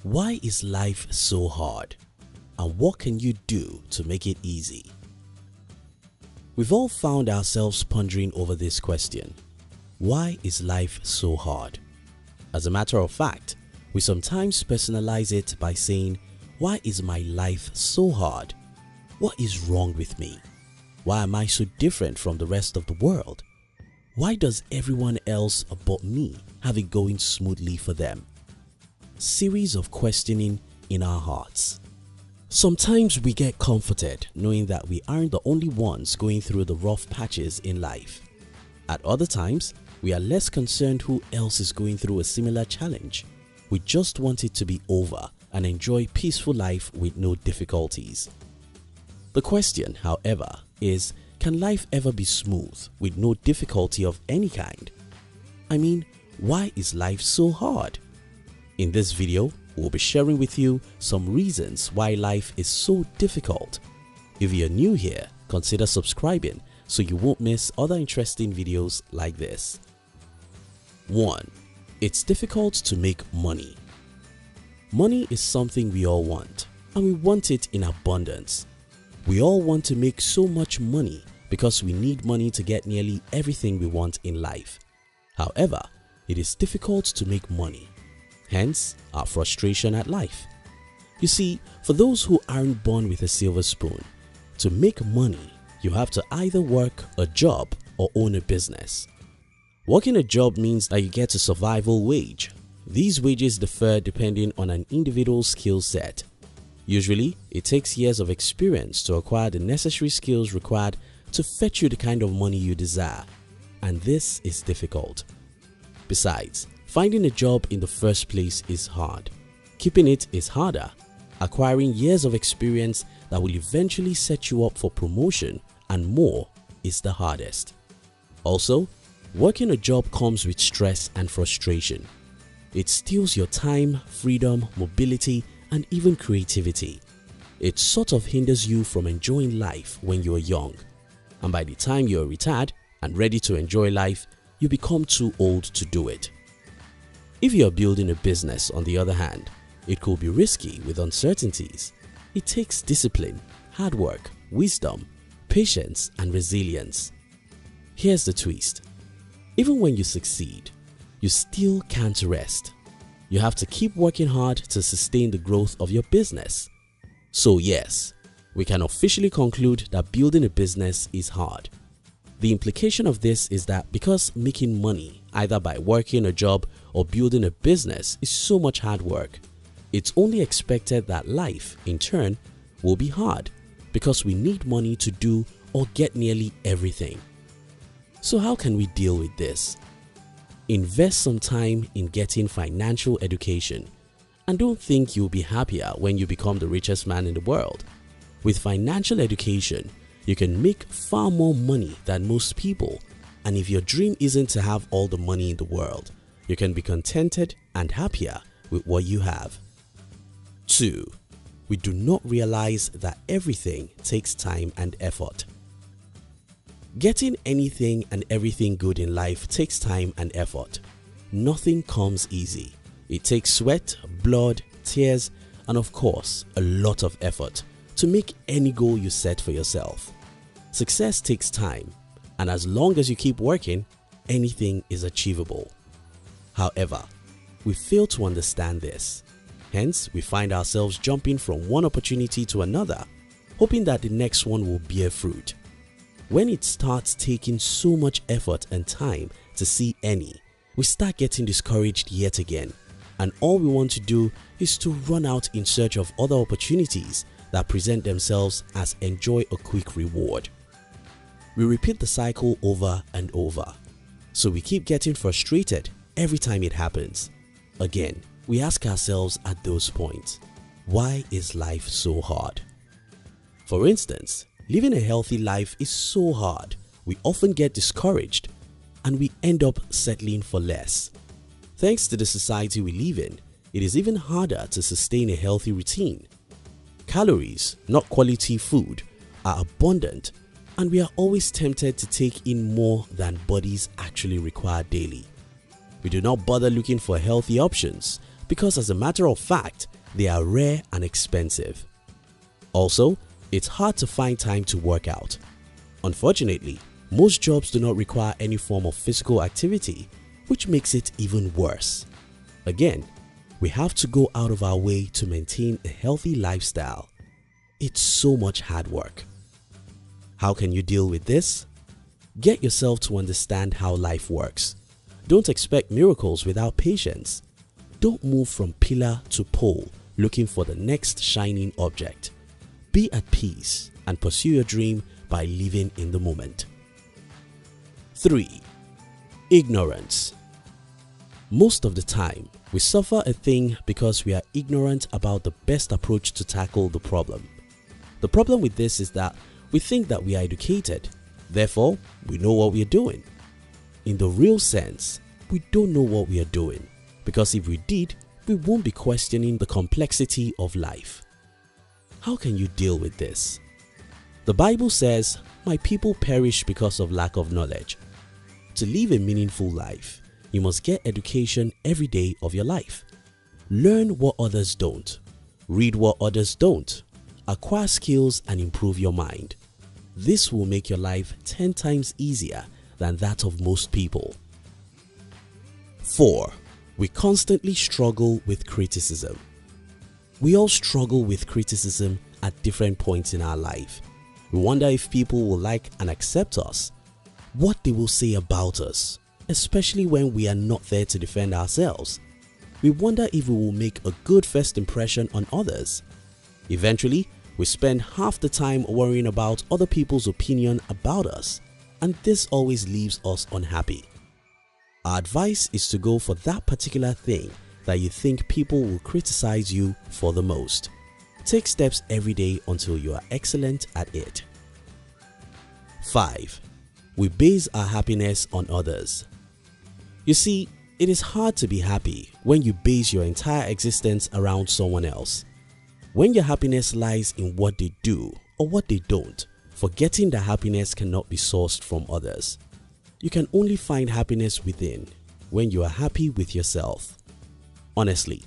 Why is life so hard? And what can you do to make it easy? We've all found ourselves pondering over this question. Why is life so hard? As a matter of fact, we sometimes personalize it by saying, why is my life so hard? What is wrong with me? Why am I so different from the rest of the world? Why does everyone else but me have it going smoothly for them? Series of questioning in our hearts. Sometimes we get comforted knowing that we aren't the only ones going through the rough patches in life. At other times, we are less concerned who else is going through a similar challenge. We just want it to be over and enjoy peaceful life with no difficulties. The question, however, is, can life ever be smooth with no difficulty of any kind? I mean, why is life so hard? In this video, we'll be sharing with you some reasons why life is so difficult. If you're new here, consider subscribing so you won't miss other interesting videos like this. 1. It's difficult to make money. Money is something we all want, and we want it in abundance. We all want to make so much money because we need money to get nearly everything we want in life. However, it is difficult to make money, hence our frustration at life. You see, for those who aren't born with a silver spoon, to make money, you have to either work a job or own a business. Working a job means that you get a survival wage. These wages differ depending on an individual's skill set. Usually, it takes years of experience to acquire the necessary skills required to fetch you the kind of money you desire, and this is difficult. Besides, finding a job in the first place is hard. Keeping it is harder. Acquiring years of experience that will eventually set you up for promotion and more is the hardest. Also, working a job comes with stress and frustration. It steals your time, freedom, mobility, and even creativity. It sort of hinders you from enjoying life when you're young, and by the time you're retired and ready to enjoy life, you become too old to do it. If you're building a business, on the other hand, it could be risky with uncertainties. It takes discipline, hard work, wisdom, patience, and resilience. Here's the twist. Even when you succeed, you still can't rest. You have to keep working hard to sustain the growth of your business. So yes, we can officially conclude that building a business is hard. The implication of this is that because making money, either by working a job or building a business, is so much hard work, it's only expected that life, in turn, will be hard because we need money to do or get nearly everything. So how can we deal with this? Invest some time in getting financial education, and don't think you'll be happier when you become the richest man in the world. With financial education, you can make far more money than most people, and if your dream isn't to have all the money in the world, you can be contented and happier with what you have. 2. We do not realize that everything takes time and effort. Getting anything and everything good in life takes time and effort. Nothing comes easy. It takes sweat, blood, tears, and of course, a lot of effort to make any goal you set for yourself. Success takes time, and as long as you keep working, anything is achievable. However, we fail to understand this. Hence, we find ourselves jumping from one opportunity to another, hoping that the next one will bear fruit. When it starts taking so much effort and time to see any, we start getting discouraged yet again, and all we want to do is to run out in search of other opportunities that present themselves as enjoy a quick reward. We repeat the cycle over and over, so we keep getting frustrated every time it happens. Again, we ask ourselves at those points, why is life so hard? For instance, living a healthy life is so hard, we often get discouraged and we end up settling for less. Thanks to the society we live in, it is even harder to sustain a healthy routine. Calories, not quality food, are abundant, and we are always tempted to take in more than bodies actually require daily. We do not bother looking for healthy options because, as a matter of fact, they are rare and expensive. Also, it's hard to find time to work out. Unfortunately, most jobs do not require any form of physical activity, which makes it even worse. Again, we have to go out of our way to maintain a healthy lifestyle. It's so much hard work. How can you deal with this? Get yourself to understand how life works. Don't expect miracles without patience. Don't move from pillar to pole looking for the next shining object. Be at peace and pursue your dream by living in the moment. 3. Ignorance. Most of the time, we suffer a thing because we are ignorant about the best approach to tackle the problem. The problem with this is that we think that we are educated, therefore we know what we are doing. In the real sense, we don't know what we are doing, because if we did, we won't be questioning the complexity of life. How can you deal with this? The Bible says, "My people perish because of lack of knowledge." To live a meaningful life, you must get education every day of your life. Learn what others don't. Read what others don't. Acquire skills and improve your mind. This will make your life 10 times easier than that of most people. 4. We constantly struggle with criticism. We all struggle with criticism at different points in our life. We wonder if people will like and accept us, what they will say about us, especially when we are not there to defend ourselves. We wonder if we will make a good first impression on others. Eventually, we spend half the time worrying about other people's opinion about us, and this always leaves us unhappy. Our advice is to go for that particular thing that you think people will criticize you for the most. Take steps every day until you are excellent at it. 5. We base our happiness on others. You see, it is hard to be happy when you base your entire existence around someone else. When your happiness lies in what they do or what they don't, forgetting that happiness cannot be sourced from others. You can only find happiness within when you are happy with yourself. Honestly,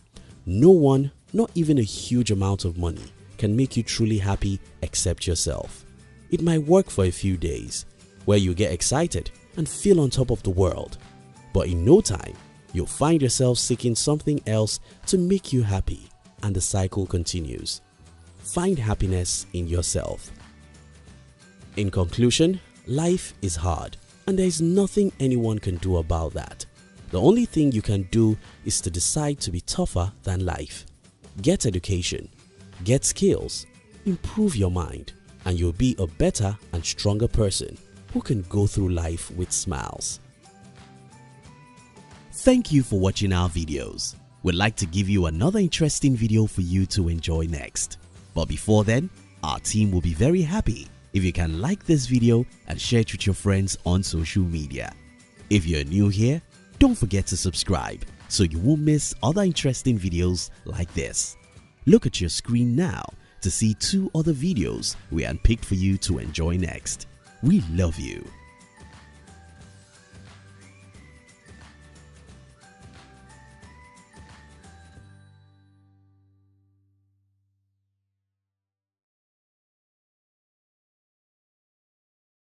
no one, not even a huge amount of money, can make you truly happy except yourself. It might work for a few days, where you get excited and feel on top of the world, but in no time, you'll find yourself seeking something else to make you happy, and the cycle continues. Find happiness in yourself. In conclusion, life is hard, and there is nothing anyone can do about that. The only thing you can do is to decide to be tougher than life. Get education, get skills, improve your mind, and you'll be a better and stronger person who can go through life with smiles. Thank you for watching our videos. We'd like to give you another interesting video for you to enjoy next. But before then, our team will be very happy if you can like this video and share it with your friends on social media. If you're new here, don't forget to subscribe so you won't miss other interesting videos like this. Look at your screen now to see 2 other videos we handpicked for you to enjoy next. We love you.